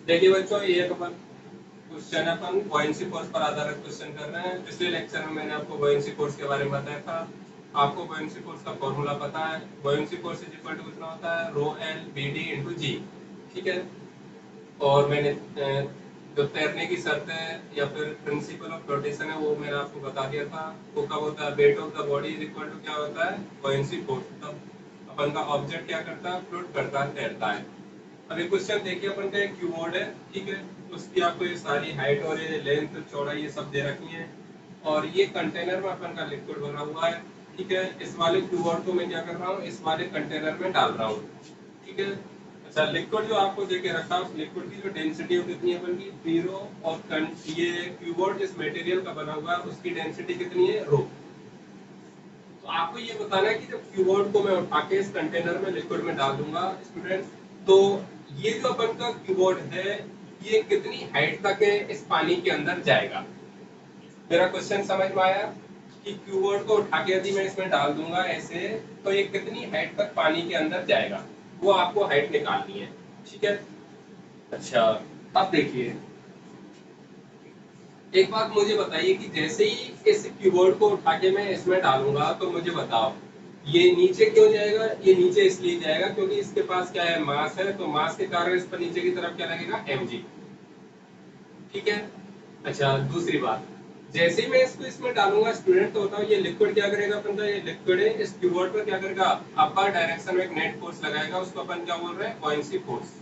देखिए बच्चों, ये एक अपन क्वेश्चन अपन बॉयंसी फोर्स पर आधारित क्वेश्चन कर रहे हैं। पिछले लेक्चर में मैंने आपको बॉयंसी फोर्स के बारे में बताया था। आपको बॉयंसी फोर्स का फॉर्मूला पता है। Buoyancy force is equal to कितना होता है, rho L B D into g. ठीक है। और मैंने जो तैरने की शर्त है या फिर प्रिंसिपल ऑफ फ्लोटेशन है वो मैंने आपको बता दिया था। वो कब होता है, weight of the body is equal to क्या होता है, बॉयंसी फोर्स। तब अपन का ऑब्जेक्ट क्या करता है, फ्लोट करता है, तैरता है। अभी क्वेश्चन देखिए, अपन का एक क्यूबोर्ड है। ठीक है। उसकी आपको ये सारी हाइट और ये लेंथ चौड़ाई ये सब दे रखी है। और ये कंटेनर में अपन का लिक्विड भरा हुआ है। ठीक है। इस वाले क्यूबोर्ड को मैं क्या कर रहा हूँ, इस वाले कंटेनर में डाल रहा हूँ। ठीक है। अच्छा, लिक्विड जो आपको देके रखा है उस लिक्विड की जो डेंसिटी है कितनी है अपन की, 0। और ये क्यूबोर्ड जिस मटेरियल का बना हुआ है उसकी डेंसिटी कितनी है, रो। तो आपको ये बताना है कि जब क्यूबोर्ड को मैं उठा के इस कंटेनर में लिक्विड में डाल दूंगा स्टूडेंट, तो ये जो अपन का क्यूबोर्ड है ये कितनी हाइट तक इस पानी के अंदर जाएगा। मेरा क्वेश्चन समझ में आया कि क्यूबोर्ड को उठा के यदि मैं इसमें डाल दूंगा ऐसे, तो ये कितनी हाइट तक पानी के अंदर जाएगा, वो आपको हाइट निकालनी है। ठीक है। अच्छा, अब देखिए, एक बात मुझे बताइए कि जैसे ही इस कीबोर्ड को उठा के मैं इसमें डालूंगा तो मुझे बताओ ये नीचे क्यों जाएगा। ये नीचे इसलिए जाएगा क्योंकि इसके पास क्या है, मास है। तो मास के कारण इस पर नीचे की तरफ क्या लगेगा, mg। ठीक है। अच्छा, दूसरी बात, जैसे ही मैं इसको इसमें डालूंगा स्टूडेंट, तो बताओ ये लिक्विड क्या करेगा अपन का, ये लिक्विड है इस कीबोर्ड पर क्या करेगा, अपर डायरेक्शन में एक नेट फोर्स लगाएगा। उसको अपन क्या बोल रहे हैं, बॉयंसी फोर्स।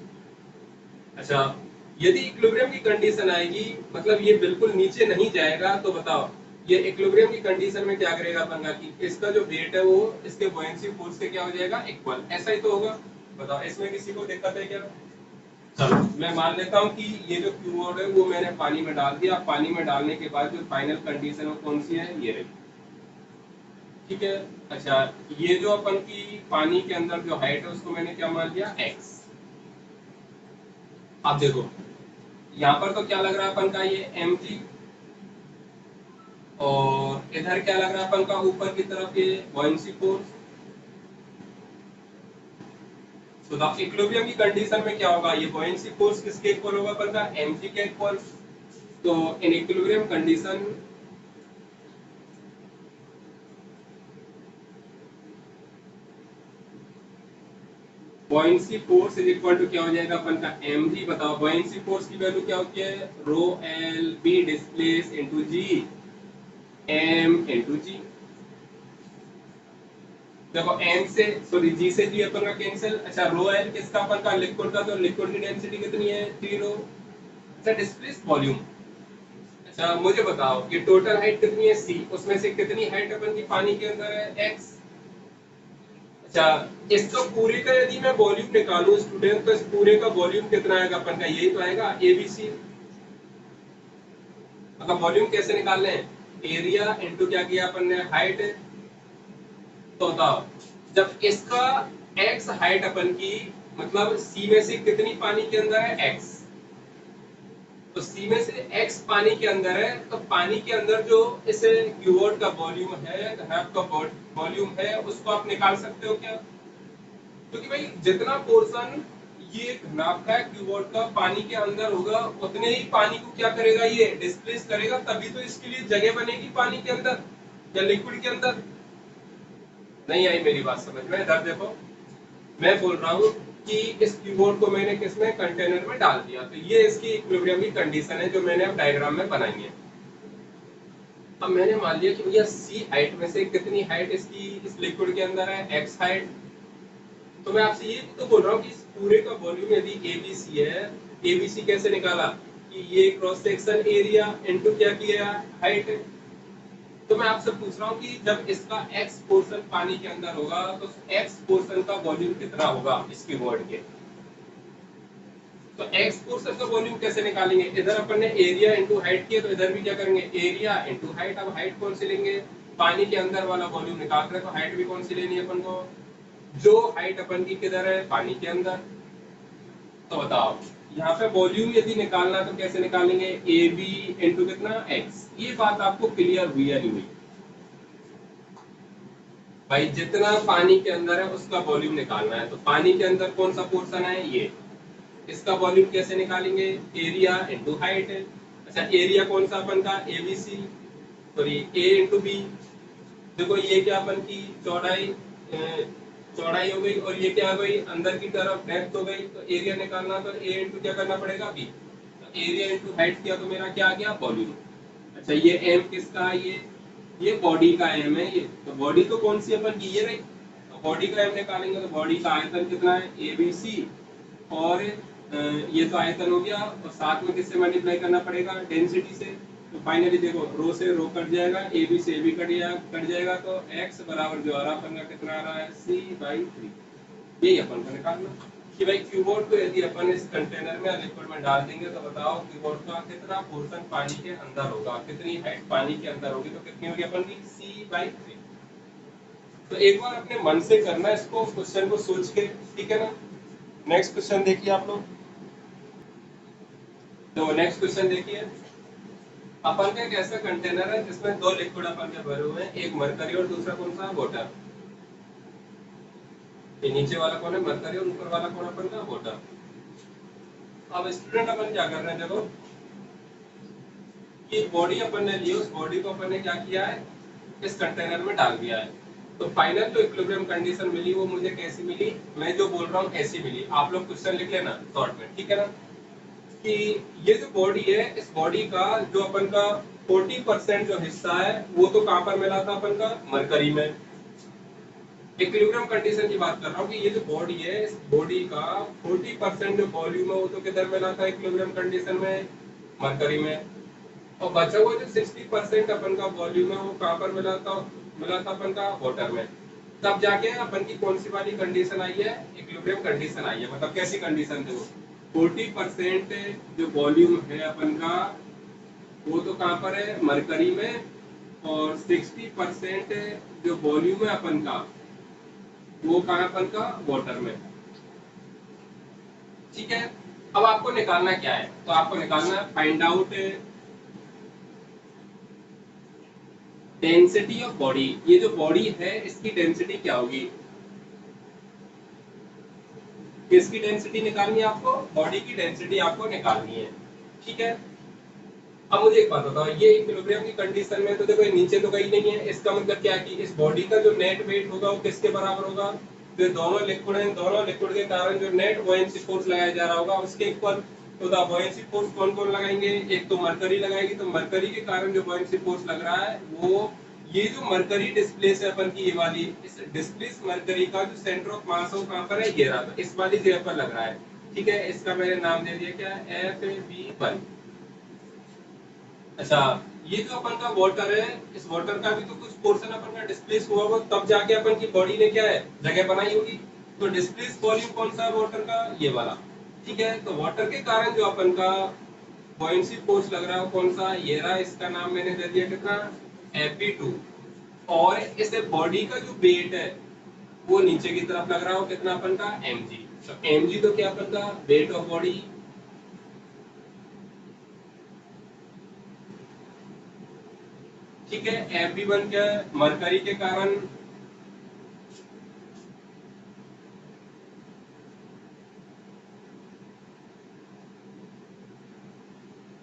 अच्छा, यदि इक्विलिब्रियम की कंडीशन आएगी, मतलब ये बिल्कुल नीचे नहीं जाएगा, तो बताओ ये इक्विलिब्रियम की कंडीशन में क्या करेगा अपन का, कि इसका जो वेट है वो इसके बुयांसी फोर्स से क्या हो जाएगा, इक्वल। ऐसा ही तो होगा। बताओ इसमें किसी को दिक्कत है क्या। चलो मैं मान लेता हूँ कि ये जो क्यूबोर्ड है वो मैंने पानी में डाल दिया। पानी में डालने के बाद जो फाइनल कंडीशन है वो कौन सी है, ये रही। ठीक है। अच्छा, ये जो अपन की पानी के अंदर जो हाइट है उसको मैंने क्या मान लिया, x। आप देखो यहाँ पर तो क्या लग रहा है अपन का, ये mg। और इधर क्या लग रहा है अपन का, ऊपर की तरफ ये बॉयंसी फोर्स। तो द इक्विलिब्रियम की कंडीशन में क्या होगा, ये बॉयंसी फोर्स किसके इक्वल होगा अपन का, mg के इक्वल। तो in equilibrium condition buoyancy force is equal to क्या हो जाएगा अपन का, mg। बताओ बॉयंसी फोर्स की वैल्यू क्या होती है, rho L B displace into g, m into g. देखो m से सॉरी g से g अपन का कैंसिल। अच्छा, रो एल किसका, अपन का लिक्विड का। तो लिक्विड की डेंसिटी कितनी है, 0। अच्छा, डिस्प्लेस वॉल्यूम। अच्छा मुझे बताओ ये टोटल हाइट कितनी है, c। उसमें से कितनी हाइट अपन की पानी के अंदर है, x। अच्छा, इसका पूरे का यदि मैं वॉल्यूम निकालूं स्टूडेंट, तो इस पूरे का वॉल्यूम कितना आएगा अपन का, यही तो आएगा एबीसी। मतलब वॉल्यूम कैसे निकाल रहे हैं, एरिया इनटू क्या किया अपन ने, हाइट। तो बताओ जब इसका x हाइट अपन की, मतलब c में से कितनी पानी के अंदर है, x। तो सी में से x पानी के अंदर है, तो पानी के अंदर जो इस क्यूबोर्ड का वॉल्यूम है, घनत्व का वॉल्यूम है, उसको आप निकाल सकते हो क्या। क्योंकि भाई जितना पोर्शन ये घनत्व का क्यूबोर्ड का पानी के अंदर होगा, उतने ही पानी को क्या करेगा, ये डिस्प्लेस करेगा। तभी तो इसके लिए जगह बनेगी पानी के अंदर या लिक्विड के अंदर। नहीं आई मेरी बात समझ में, इधर देखो, मैं बोल रहा हूँ कि इस कीबोर्ड को मैंने किसमें, कंटेनर में डाल दिया। तो ये इसकी इक्विलिब्रियम की कंडीशन है जो मैंने अब डायग्राम में बनाई है। अब मैंने मान लिया कि भैया सी हाइट में से कितनी हाइट इसकी इस लिक्विड के अंदर है, एक्स हाइट। तो मैं आपसे ये तो बोल रहा हूँ कि इस पूरे का वॉल्यूम यदि एबीसी है, एबीसी कैसे निकाला, कि ये क्रॉस सेक्शन एरिया इनटू क्या किया, हाइट। तो मैं आपसे पूछ रहा हूँ कि जब इसका एक्स पोर्शन पानी के अंदर होगा, तो एक्स पोर्शन का वॉल्यूम कितना होगा इसके वर्ड के। तो एक्स पोर्शन का वॉल्यूम कैसे निकालेंगे, इधर अपन ने एरिया इनटू हाइट किया, तो इधर भी क्या करेंगे, एरिया इनटू हाइट। अब हाइट कौन सी लेंगे, पानी के अंदर वाला वॉल्यूम निकाल रहे, तो हाइट भी कौन सी लेनी है अपन को, जो हाइट अपन की किधर है, पानी के अंदर। तो बताओ यहाँ पे वॉल्यूम यदि निकालना तो कैसे निकालेंगे, ए बी इंटू कितना, एक्स। ये बात आपको क्लियर हुई या नहीं हुई भाई। जितना पानी के अंदर है उसका वॉल्यूम निकालना है, तो पानी के अंदर कौन सा पोर्शन है, ये। इसका वॉल्यूम कैसे निकालेंगे? Area into height. अच्छा एरिया कौन सा अपन का? A B C, sorry A into B. देखो ये क्या अपन की चौड़ाई चौड़ाई हो गई और ये क्या हो गई अंदर की तरफ डेप्थ हो गई। तो एरिया निकालना तो ए इंटू क्या करना पड़ेगा? बी। तो एरिया इंटू हाइट किया तो मेरा क्या आ गया? वॉल्यूम। अच्छा ये एम किसका है? ये बॉडी का एम है। ये तो बॉडी तो कौन सी अपन की? ये रही। तो बॉडी का एम निकालेंगे तो बॉडी का आयतन कितना है? A B C. और ये तो आयतन हो गया और साथ में किससे मल्टीप्लाई करना पड़ेगा? डेंसिटी से। तो फाइनली देखो रो से रो कट जाएगा, ए बी से ए बी कट जाएगा तो एक्स बराबर जो आ रहा अपन का कितना आ रहा है? C/3। यही अपन को निकालना कि भाई क्यूबोर्ड को यदि अपन इस कंटेनर में लिक्विड में डाल देंगे तो बताओ क्यूबोर्ड का कितना पोर्शन पानी के अंदर होगा, कितनी हाइट पानी के अंदर होगी, तो कितनी होगी अपन की? C/3। तो एक बार अपने मन से करना इसको, क्वेश्चन को सोच के, ठीक है ना। नेक्स्ट क्वेश्चन देखिए आप लोग। तो नेक्स्ट क्वेश्चन देखिए, अपन का एक ऐसा कंटेनर है जिसमें दो लिक्विड अपन के भरे हुए हैं, एक मरकरी और दूसरा कौन सा? वाटर। ये नीचे वाला कौन है? मरकरी और ऊपर वाला कौन अपन का? वाटर। अब स्टूडेंट अपन क्या कर रहे हैं? देखो ये बॉडी अपन ने ली, उस बॉडी को अपन ने क्या किया है? इस कंटेनर में डाल दिया है। तो फाइनल जो इक्विलिब्रियम कंडीशन मिली वो मुझे कैसी मिली? मैं जो बोल रहा हूँ ऐसी मिली। आप लोग क्वेश्चन लिख लेना शॉर्ट में, ठीक है ना। कि ये जो बॉडी है, इस बॉडी का जो अपन का 40% जो हिस्सा है वो तो कहां पर मिला था? अपन का मरकरी में। इक्विलिब्रियम कंडीशन की बात कर रहा हूँ कि ये जो बॉडी है, इस बॉडी का 40% जो वॉल्यूम है वो तो किधर मिला था इक्विलिब्रियम कंडीशन में? मरकरी में। और बचा हुआ जो 60% अपन का वॉल्यूम है वो कहां पर मिला था? मिला था अपन का वाटर में। तब जाके अपन की कौन सी वाली कंडीशन आई है? इक्विलिब्रियम कंडीशन आई है। मतलब कैसी कंडीशन थी वो? 40% जो वॉल्यूम है अपन का वो तो कहां पर है? मरकरी में। और 60% जो वॉल्यूम है अपन का वो कहां है? अपन का वाटर में। ठीक है। अब आपको निकालना क्या है? तो आपको निकालना find out density of body. ये जो बॉडी है इसकी डेंसिटी क्या होगी? किसकी डेंसिटी निकालनी है आपको? बॉडी की डेंसिटी आपको निकालनी है, ठीक है। अब मुझे एक बात बताओ, ये इक्विलिब्रियम की कंडीशन में तो देखो ये नीचे तो गई नहीं है, इसका मतलब क्या है कि इस बॉडी का जो नेट वेट होगा वो किसके बराबर होगा? तो दोनों लिक्विड हैं, दोनों लिक्विड के कारण जो नेट बॉयंसी फोर्स लगाया जा रहा होगा उसके इक्वल। तो द बॉयंसी फोर्स कौन कौन लगाएंगे? एक तो मरकरी लगाएगी, तो मरकरी के कारण जो बॉयंसी फोर्स लग रहा है वो ये जो मरकरी डिस्प्लेस है अपन की, ये वाली इस डिस्प्लेस मरकरी का जो सेंटर ऑफ मास है वो कहां पर है? ये रहा, तो इस वाली जगह पर लग रहा है, ठीक है। इसका मैंने नाम दे दिया क्या? FB1। अच्छा ये जो अपन का वाटर है, इस वाटर का भी तो कुछ पोर्शन अपन का डिस्प्लेस हुआ होगा तब जाके अपन की बॉडी ने क्या है? जगह बनाई होगी। तो डिस्प्लेस वॉल्यूम कौन सा है वाटर का? ये वाला, ठीक है। तो वाटर के कारण जो अपन का बॉयंसी फोर्स लग रहा है कौन सा? ये रहा, इसका नाम मैंने दे दिया कितना? Fb2। और इस बॉडी का जो वेट है वो नीचे की तरफ लग रहा हो कितना अपन का? mg। तो mg तो क्या अपन का? Weight of body. ठीक है। Fb1 क्या है? मरकरी के कारण।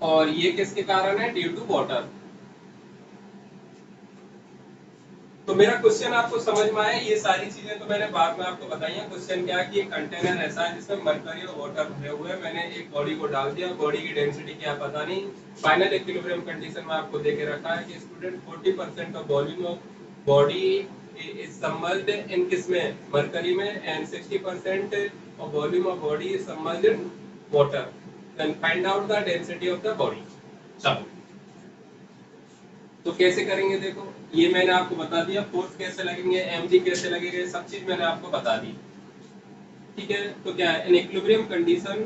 और ये किसके कारण है? Due to water. तो मेरा क्वेश्चन आपको समझ में आया? ये सारी चीजें तो मैंने बाद में आपको बताई हैं। क्वेश्चन क्या है कि एक कंटेनर ऐसा है जिसमें मरकरी और वाटर भरे हुए हैं, मैंने एक बॉडी को डाल दिया, बॉडी की डेंसिटी क्या पता नहीं, फाइनल इक्विलिब्रियम कंडीशन में आपको देके रखा है कि student 40% of volume of body is submerged in किसमें? मरकरी में। And 60% of volume of body is submerged in water. Then find out the density of the body. चलो तो कैसे करेंगे? देखो ये मैंने आपको बता दिया, फोर्स कैसे लगेंगे, mg कैसे लगेंगे, सब चीज मैंने आपको बता दी, ठीक है। तो क्या है? इन इक्विलिब्रियम कंडीशन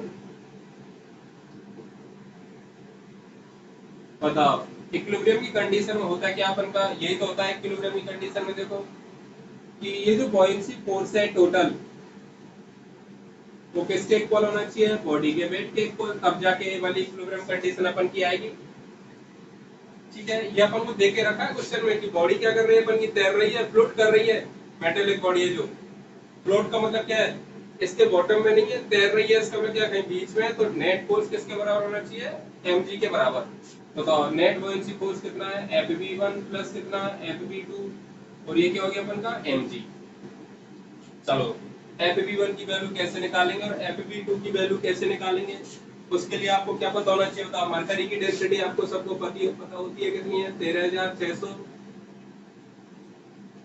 बताओ, इक्विलिब्रियम की कंडीशन में होता है क्या अपन का? यही तो होता है इक्विलिब्रियम की कंडीशन में। देखो कि ये जो बॉयंसी फोर्स है टोटल वो किसके इक्वल होना चाहिए? बॉडी के वेट के इक्वल, तब जाके ये वाली इक्विलिब्रियम कंडीशन अपन की आएगी, ठीक है। ये अपन को देके रखा है क्वेश्चन में कि बॉडी क्या कर रही है? अपन की तैर रही है, फ्लोट कर रही है। मेटेलिक बॉडी है जो फ्लोट का मतलब क्या है? इसके बॉटम में नहीं है, तैर रही है, इसका मतलब क्या कहीं बीच में है, तो नेट फोर्स किसके बराबर होना चाहिए, mg के बराबर। बताओ नेट बुओयेंसी फोर्स कितना है, Fb1 प्लस कितना Fb2, और ये क्या हो गया अपन का mg। चलो Fb1 की वैल्यू कैसे निकालेंगे और Fb2 की वैल्यू कैसे निकालेंगे, उसके लिए आपको क्या पता होना चाहिए, बताओ मरकरी की डेंसिटी आपको सबको पता होती है कितनी है, 13,600,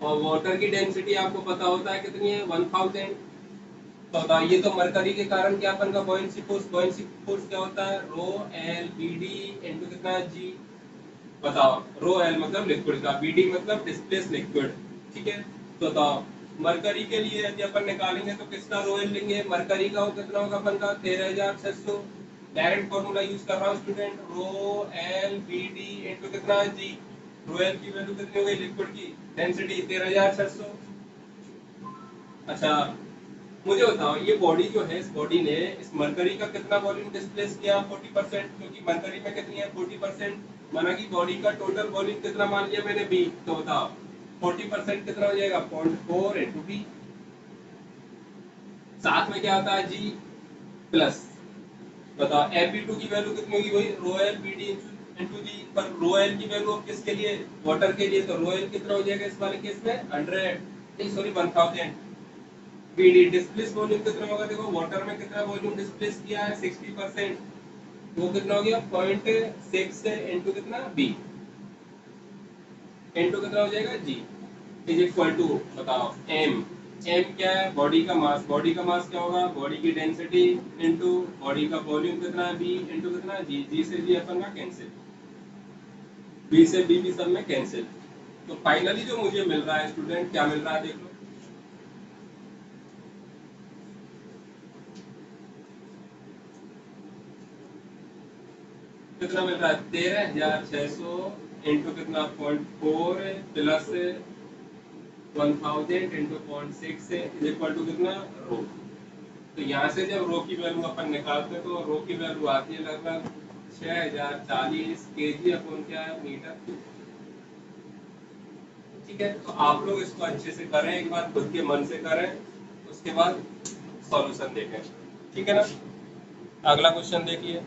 और वाटर की डेंसिटी आपको पता होता है कितनी है, 1000। तो बताइए, तो मरकरी के कारण क्या अपन का बुओयेंसी फोर्स क्या होता है, rho L B D into कितना जी। बताओ रो एल मतलब लिक्विड का, बी डी मतलब डिस्प्लेस लिक्विड, ठीक है। तो बताओ मरकरी के लिए यदि अपन निकालेंगे तो किसका रो एल लेंगे, मरकरी का कितना होगा अपन का 13,600। डायरेक्ट फॉर्मूला यूज कर रहा हूँ student, rho L B D into कितना जी। रो एल की वैल्यू कितनी हो गई लिक्विड की, डेंसिटी 13,600। अच्छा मुझे बताओ, ये बॉडी जो है, इस बॉडी ने इस मरकरी का कितना वॉल्यूम डिस्प्लेस किया, 40%, क्योंकि मरकरी में कितनी है 40%, माना कि बॉडी का टोटल वॉल्यूम कितना मान लिया मैंने बी, तो बताओ 40% कितना हो जाएगा, 0.4 इंटू बी, साथ में क्या आता है जी प्लस। बताओ Fb2 की वैल्यू कितनी होगी, वही rho L B D into g, पर रो एल की वैल्यू अब किसके लिए, वाटर के लिए, तो रो एल कितना हो जाएगा इस वाले केस में 100, सॉरी 1000। बीडी डिस्प्लेस वॉल्यूम कितना होगा, देखो वाटर में कितना वॉल्यूम डिस्प्लेस किया है 60%, वो कितना हो गया 0.6 इंटू कितना बी इंटू कितना हो जाएगा जी, इज इक्वल टू, बताओ एम। एम क्या है, बॉडी का मास, बॉडी का मास क्या होगा, बॉडी की डेंसिटी इंटू बॉडी का वॉल्यूम कितना है बी इंटू कितना जी, जी से जी अपन का कैंसिल, बी से बी भी सब में कैंसिल। तो फाइनली जो मुझे मिल रहा है स्टूडेंट, क्या मिल रहा है देख लो, कितना मिल रहा है 13,600 इंटू कितना 0.4 plus 1000 into 0.6 is equal to कितना रो। तो यहाँ से जब रो की वैल्यू अपन निकालते हैं तो रो की वैल्यू आती है लगभग 6,040 केजी अपन क्या है मीटर। ठीक है, तो आप लोग इसको अच्छे से करें, एक बार खुद के मन से करें, उसके बाद सॉल्यूशन देखें, ठीक है ना। अगला क्वेश्चन देखिए,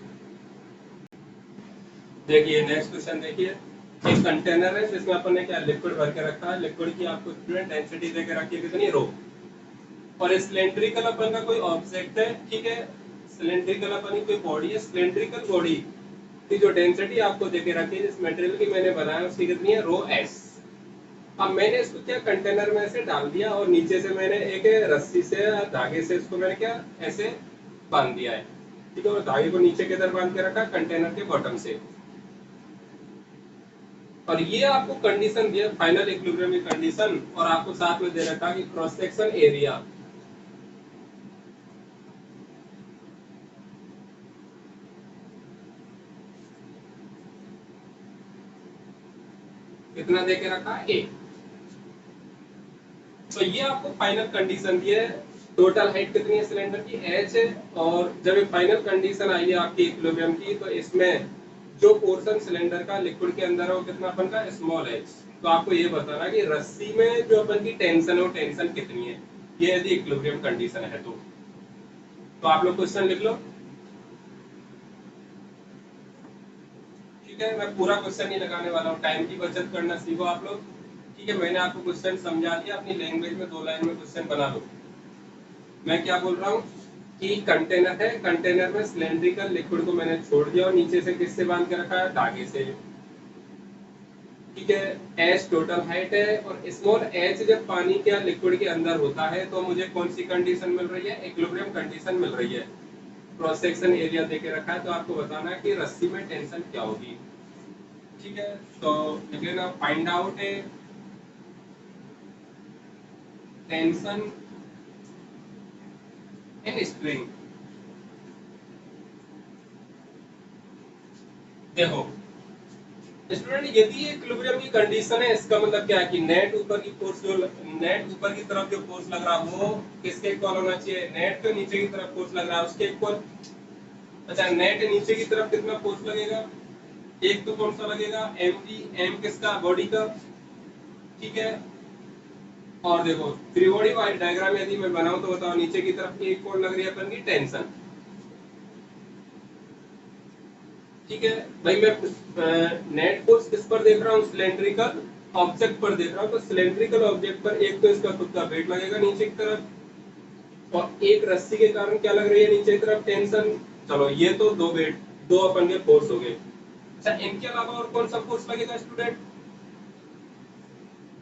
देखिए नेक्स्ट क्वेश्चन देखिए, एक कंटेनर है जिसमें अपन ने क्या लिक्विड भर के रखा है, लिक्विड की आपको स्टूडेंट डेंसिटी देके रखी है कितनी रो, और सिलेंड्रिकल अपन का कोई ऑब्जेक्ट है, ठीक है, सिलेंड्रिकल अपन की कोई बॉडी है, सिलेंड्रिकल बॉडी की जो डेंसिटी आपको देके रखी है, जिस मटेरियल की मैंने बनाया उसकी कितनी है रो एस। अब मैंने इसको क्या कंटेनर में ऐसे डाल दिया और नीचे से मैंने एक रस्सी से धागे से इसको मैंने क्या ऐसे बांध दिया है, ठीक है, और धागे को नीचे की तरफ बांध के रखा कंटेनर के बॉटम से, और ये आपको कंडीशन दिया फाइनल इक्विलिब्रियम की कंडीशन, और आपको साथ में दे रखा कि क्रॉस सेक्शन एरिया कितना दे के रखा ए। तो ये आपको फाइनल कंडीशन दी है, टोटल हाइट कितनी है सिलेंडर की एच है, और जब ये फाइनल कंडीशन आई है आपकी इक्विलिब्रियम की, तो इसमें जो पोर्शन सिलेंडर का लिक्विड के अंदर है वो कितना अपन का स्मॉल एच। तो आपको ये बताना कि रस्सी में जो अपन की टेंशन है वो टेंशन कितनी है, ये यदि इक्विलिब्रियम कंडीशन है तो आप लोग क्वेश्चन लिख लो, ठीक है। मैं पूरा क्वेश्चन नहीं लगाने वाला हूँ, टाइम की बचत करना सीखो आप लोग, ठीक है। मैंने आपको क्वेश्चन समझा दिया, अपनी लैंग्वेज में 2 लाइन में क्वेश्चन बना लो। मैं क्या बोल रहा हूँ कि कंटेनर है, कंटेनर में सिलेंड्रिकल लिक्विड को मैंने छोड़ दिया और नीचे से किससे बांध के रखा है धागे से, ठीक है। एच टोटल हाइट है, और स्मॉल एच जब पानी के लिक्विड के अंदर होता है तो मुझे कौन सी कंडीशन मिल रही है, इक्विलिब्रियम कंडीशन मिल रही है। क्रॉस सेक्शन एरिया देके रखा है, तो आपको बताना है कि रस्सी में टेंशन क्या होगी, ठीक है। तो लिख लेना, find out A tension in spring. देखो स्टूडेंट, यदि ये इक्विलिब्रियम की कंडीशन है, इसका मतलब क्या है कि नेट ऊपर की फोर्स, जो नेट ऊपर की तरफ जो फोर्स लग रहा है वो किसके इक्वल होना चाहिए, नेट पे नीचे की तरफ फोर्स लग रहा है उसके इक्वल। अच्छा नेट नीचे की तरफ कितना फोर्स लगेगा, एक तो कौन सा लगेगा एम जी, एम किसका बॉडी का, ठीक है, और देखो फ्री बॉडी वाइज डायग्राम यदि मैं बनाऊं तो बताओ, नीचे की तरफ एक कौन लग रही है अपन की, टेंशन। ठीक है भाई, मैं नेट फोर्स किस पर देख रहा हूँ, सिलेंड्रिकल ऑब्जेक्ट पर देख रहा हूँ, तो सिलेंड्रिकल ऑब्जेक्ट पर एक तो इसका खुद का वेट लगेगा नीचे की तरफ, और एक रस्सी के कारण क्या लग रही है नीचे की तरफ, टेंशन। चलो ये तो दो वेट, दो अपन के फोर्स हो गए। अच्छा, इनके अलावा और कौन सा फोर्स लगेगा स्टूडेंट,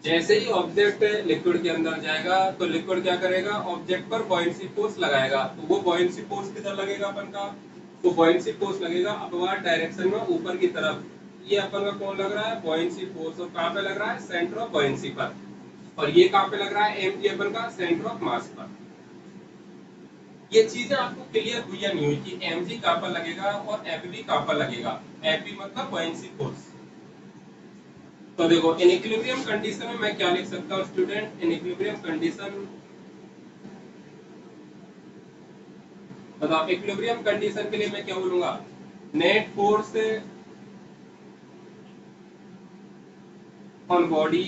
जैसे ही ऑब्जेक्ट लिक्विड के अंदर जाएगा तो लिक्विड क्या करेगा, ऑब्जेक्ट पर बॉयंसी फोर्स लगाएगा, तो वो बॉयंसी फोर्स किधर लगेगा अपन का, तो बॉयंसी फोर्स लगेगा अपवार्ड डायरेक्शन में ऊपर की तरफ। ये अपन का कौन लग रहा है, बॉयंसी फोर्स, और कहाँ पे लग रहा है, सेंटर ऑफ बॉयंसी पर। और ये कहाँ पे लग रहा है, एम जी अपन का सेंटर ऑफ मास पर। ये चीजें आपको क्लियर हुई या नहीं हुई कि एम जी कहाँ पर लगेगा और एफ बी कहाँ पर लगेगा, एफ बी मतलब बॉयंसी फोर्स। तो देखो इन इक्विलिब्रियम कंडीशन में मैं क्या लिख सकता हूँ स्टूडेंट, इन इक्विलिब्रियम कंडीशन, बताओ इक्विलिब्रियम कंडीशन के लिए मैं क्या बोलूंगा, net force on body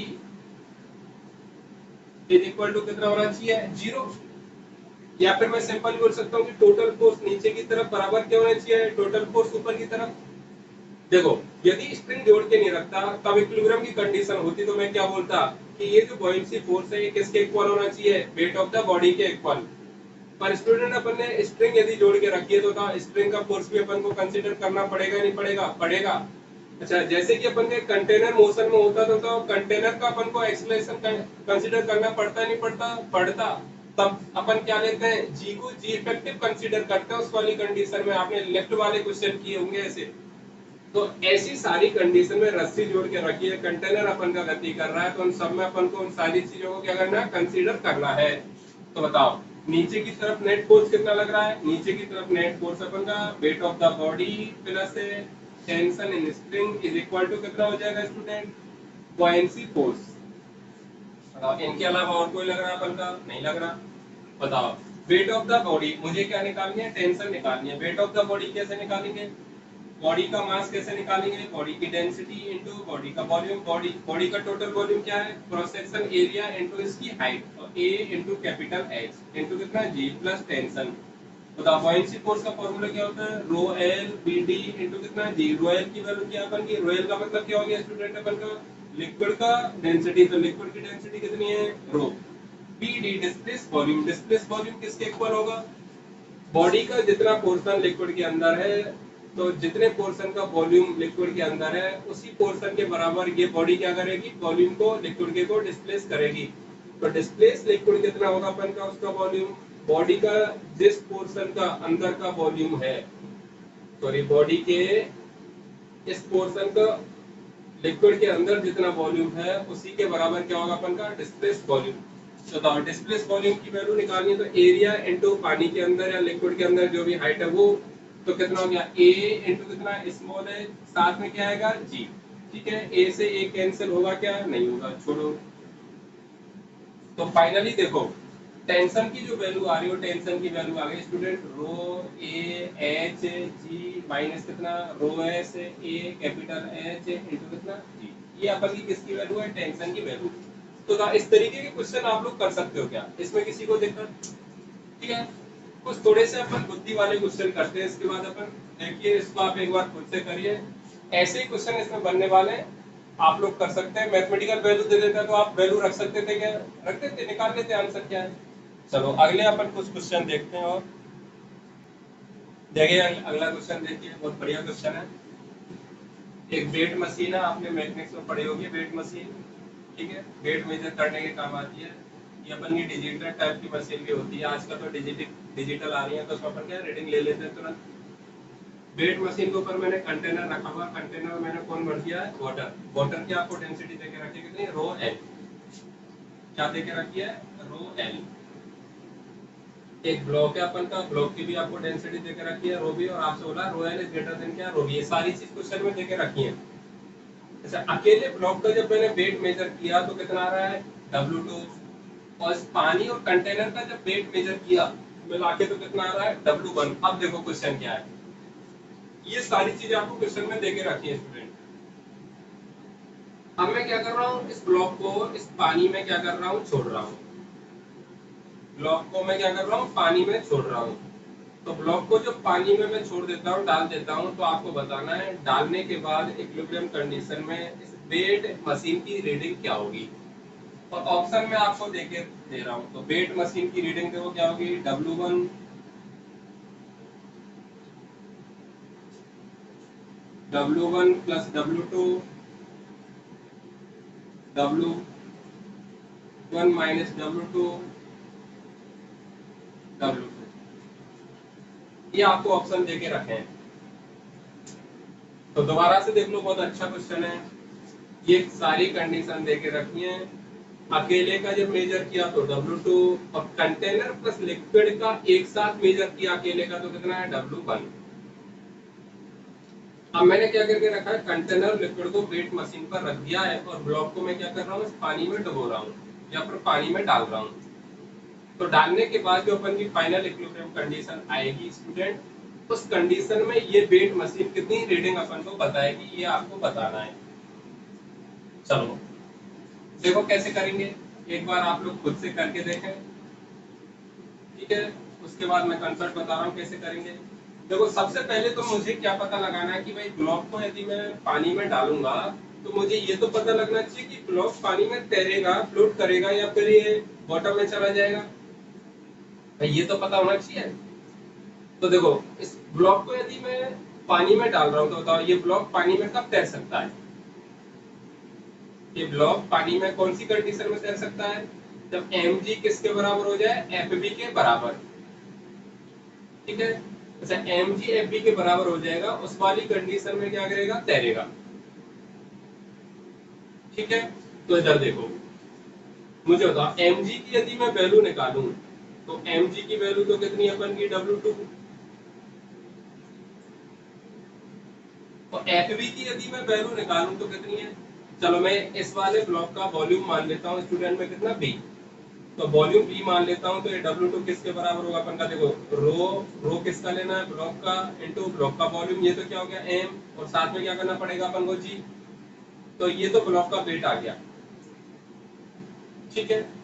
is equal to कितना होना चाहिए, जीरो। या फिर मैं सिंपल बोल सकता हूँ कि टोटल फोर्स नीचे की तरफ बराबर क्या होना चाहिए, टोटल फोर्स ऊपर की तरफ। देखो यदि स्प्रिंग जोड़ के नहीं रखता तब इक्विलिब्रियम की कंडीशन होती, तो मैं क्या बोलता कि ये जो बॉयंसी फोर्स है ये किसके इक्वल होना चाहिए, वेट ऑफ द बॉडी के इक्वल। पर स्टूडेंट अपन ने स्प्रिंग यदि जोड़ के रखी है तो स्प्रिंग का फोर्स भी अपन को कंसीडर करना पड़ेगा, नहीं पड़ेगा, पड़ेगा। अच्छा, जैसे कि अपन के कंटेनर मोशन में होता तो कंटेनर का अपन को एक्सेलरेशन कंसीडर करना पड़ता नहीं पड़ता, पड़ता। तब अपन क्या लेते हैं, जी को जी इफेक्टिव कंसीडर करते हैं उस वाली कंडीशन में, आपने लेफ्ट वाले क्वेश्चन किए होंगे ऐसे। तो ऐसी सारी कंडीशन में रस्सी जोड़ के रखी है, कंटेनर अपन का गति कर रहा है, तो उन सब में अपन को उन सारी चीजों को क्या करना है, कंसीडर करना है। तो बताओ नीचे की तरफ नेट फोर्स कितना लग रहा है, नीचे की तरफ नेट फोर्स अपन का weight of the body plus tension in spring is equal to कितना हो जाएगा स्टूडेंट, बॉयंसी फोर्स। बताओ इनके अलावा और कोई लग रहा है अपन का, नहीं लग रहा। बताओ वेट ऑफ द बॉडी मुझे क्या निकालनी है, टेंशन निकालनी है। वेट ऑफ द बॉडी कैसे निकालेंगे, बॉडी का मास कैसे निकालेंगे, बॉडी की डेंसिटी इनटू बॉडी का वॉल्यूम, बॉडी का टोटल वॉल्यूम क्या है, क्रॉस सेक्शन एरिया इनटू इसकी हाइट, और A into capital H into कितना जी प्लस टेंशन। बताओ बॉयंसी फोर्स का फॉर्मूला क्या होता है, rho L B D into कितना जी। रो एल की वैल्यू क्या अपन की, रो एल का मतलब क्या हो गया स्टूडेंट अपन का, लिक्विड का डेंसिटी, तो लिक्विड की डेंसिटी कितनी है, rho. B D displace volume, displace volume किसके इक्वल होगा, बॉडी का जितना पोर्शन लिक्विड के अंदर है, तो जितने पोर्शन का वॉल्यूम लिक्विड के अंदर है उसी पोर्शन के बराबर ये बॉडी क्या करेगी, वॉल्यूम को लिक्विड के को डिस्प्लेस करेगी। तो डिस्प्लेस लिक्विड कितना होगा अपन का, उसका वॉल्यूम, बॉडी का जिस पोर्शन का अंदर का वॉल्यूम है, सॉरी बॉडी के इस पोर्शन का लिक्विड के अंदर जितना वॉल्यूम है उसी के बराबर क्या होगा अपन का, डिस्प्लेस वॉल्यूम। तो डिस्प्लेस वॉल्यूम की वैल्यू निकालनी है, तो एरिया इनटू पानी के अंदर या लिक्विड के अंदर जो भी हाइट है वो, तो कितना हो गया, ए इनटू कितना स्मॉल है, साथ में क्या आएगा, जी। ठीक है, ए से ए कैंसिल होगा क्या, नहीं होगा, छोड़ो। तो फाइनली देखो टेंशन की जो वैल्यू आ रही है, टेंशन की वैल्यू आ गई student, rho A H g minus कितना, rho S A capital H into कितना जी। ये अपन की किसकी वैल्यू है, टेंशन की वैल्यू। तो इस तरीके के क्वेश्चन आप लोग कर सकते हो क्या, इसमें किसी को दिक्कत, ठीक है। कुछ थोड़े से अपन बुद्धि वाले क्वेश्चन करते हैं, इसके बाद अपन देखिए इसको आप एक बार खुद से करिए, ऐसे ही क्वेश्चन इसमें बनने वाले हैं, आप लोग कर सकते हैं। मैथमेटिकल वैल्यू दे देता तो आप वैल्यू रख सकते थे क्या, रख देते, निकाल लेते आंसर क्या है। चलो अगले अपन कुछ क्वेश्चन देखते हैं, और देखिए अगला क्वेश्चन देखिए, बहुत बढ़िया क्वेश्चन है। एक वेट मशीन है, आपने मैथमेटिक्स में पढ़ी होगी वेट मशीन, ठीक है, वेट मेजर करने के काम आती है। ये अपन की डिजिटल टाइप की मशीन भी होती है, आजकल तो डिजिटल आ रही है, तो उसमें अपन क्या रीडिंग ले लेते हैं तुरंत। वेट मशीन के ऊपर मैंने कंटेनर रखा हुआ, कंटेनर में मैंने कौन भर दिया है, वाटर। वाटर की आपको डेंसिटी देके रखी है कितनी, रो एल। क्या देके रखी है, रो एल। एक ब्लॉक है अपन का, ब्लॉक की भी आपको डेंसिटी देके रखी है, रो भी, और आपसे बोला रो एल इज ग्रेटर देन क्या, रो बी। ये सारी चीज क्वेश्चन में देके रखी है। अच्छा, अकेले ब्लॉक का जब मैंने वेट मेजर किया तो कितना आ रहा है, W2। और इस पानी और कंटेनर का जब वेट मेजर किया मिला के तो कितना आ रहा है, W1। अब देखो क्वेश्चन क्या है, ये सारी चीजें आपको क्वेश्चन में देके रखी है स्टूडेंट। अब मैं क्या कर रहा हूँ, इस ब्लॉक को इस पानी में क्या कर रहा हूँ, छोड़ रहा हूँ। ब्लॉक को मैं क्या कर रहा हूँ, पानी में छोड़ रहा हूँ। तो ब्लॉक को जब पानी में मैं छोड़ देता हूँ, डाल देता हूँ, तो आपको बताना है डालने के बाद इक्विलिब्रियम कंडीशन में इस वेट मशीन की रीडिंग क्या होगी। और ऑप्शन में आपको देके दे रहा हूँ, तो वेट मशीन की रीडिंग देखो क्या होगी, W1 W1 plus W2 W1 minus W2 W2, ये आपको ऑप्शन देके रखे हैं। तो दोबारा से देख लो, बहुत अच्छा क्वेश्चन है। ये सारी कंडीशन देके रखी है। अकेले का जब मेजर किया तो W2, और कंटेनर प्लस लिक्विड का एक साथ मेजर किया अकेले का तो कितना है, W1। अब मैंने क्या करके रखा है, कंटेनर लिक्विड को वेट मशीन पर रख दिया है और ब्लॉक को मैं क्या कर रहा हूँ, पानी में डुबो रहा हूँ या फिर पानी में डाल रहा हूँ। तो डालने के बाद जो अपन की फाइनल इक्विलिब्रियम कंडीशन आएगी स्टूडेंट, उस कंडीशन में ये वेट मशीन कितनी रीडिंग अपन को बताएगी, ये आपको बताना है। चलो देखो कैसे करेंगे, एक बार आप लोग खुद से करके देखें, ठीक है। उसके बाद मैं कंसेप्ट बता रहा हूँ कैसे करेंगे। देखो सबसे पहले तो मुझे क्या पता लगाना है कि भाई ब्लॉक को यदि मैं पानी में डालूंगा तो मुझे ये तो पता लगना चाहिए कि ब्लॉक पानी में तैरेगा, फ्लोट करेगा, या फिर ये बॉटम में चला जाएगा, भाई ये तो पता होना चाहिए। तो देखो इस ब्लॉक को यदि मैं पानी में डाल रहा हूँ तो बताओ ये ब्लॉक पानी में कब तैर सकता है। ये ब्लॉक पानी में कौन सी कंडीशन में तैर सकता है, जब mg किसके बराबर हो जाए, fb के बराबर, ठीक है। अच्छा mg fb के बराबर हो जाएगा, उस वाली कंडीशन में क्या करेगा, तैरेगा, ठीक है। तो इधर देखो, मुझे बताओ mg की यदि मैं वैल्यू निकालूं तो mg की वैल्यू तो कितनी अपन की, W2, और fb की यदि मैं वैल्यू निकालूं तो कितनी है। चलो मैं इस वाले ब्लॉक का वॉल्यूम मान लेता हूँ स्टूडेंट में, कितना b, तो वॉल्यूम बी मान लेता हूँ, तो ये W2 किसके बराबर होगा अपन का, देखो रो, रो किसका लेना है, ब्लॉक का, इनटू ब्लॉक का वॉल्यूम, ये तो क्या हो गया m, और साथ में क्या करना पड़ेगा अपन को g, तो ये तो ब्लॉक का वेट आ गया, ठीक है।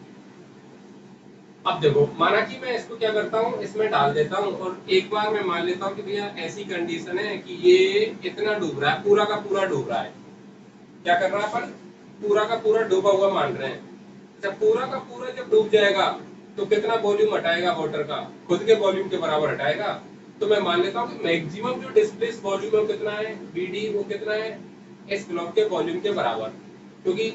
अब देखो माना कि मैं इसको क्या करता हूँ, इसमें डाल देता हूँ, और एक बार मैं मान लेता हूँ कि भैया ऐसी कंडीशन है कि ये इतना डूब रहा है, पूरा का पूरा डूब रहा है, क्या कर रहा है अपन, पूरा का पूरा डूबा हुआ मान रहे हैं। जब पूरा का पूरा जब डूब जाएगा तो कितना वॉल्यूम हटाएगा वाटर का, खुद के वॉल्यूम के बराबर हटाएगा। तो मैं मान लेता हूँ कि मैक्सिमम जो डिस्प्लेस वॉल्यूम है कितना है, बीडी, वो कितना है, इस ब्लॉक के वॉल्यूम के बराबर, क्योंकि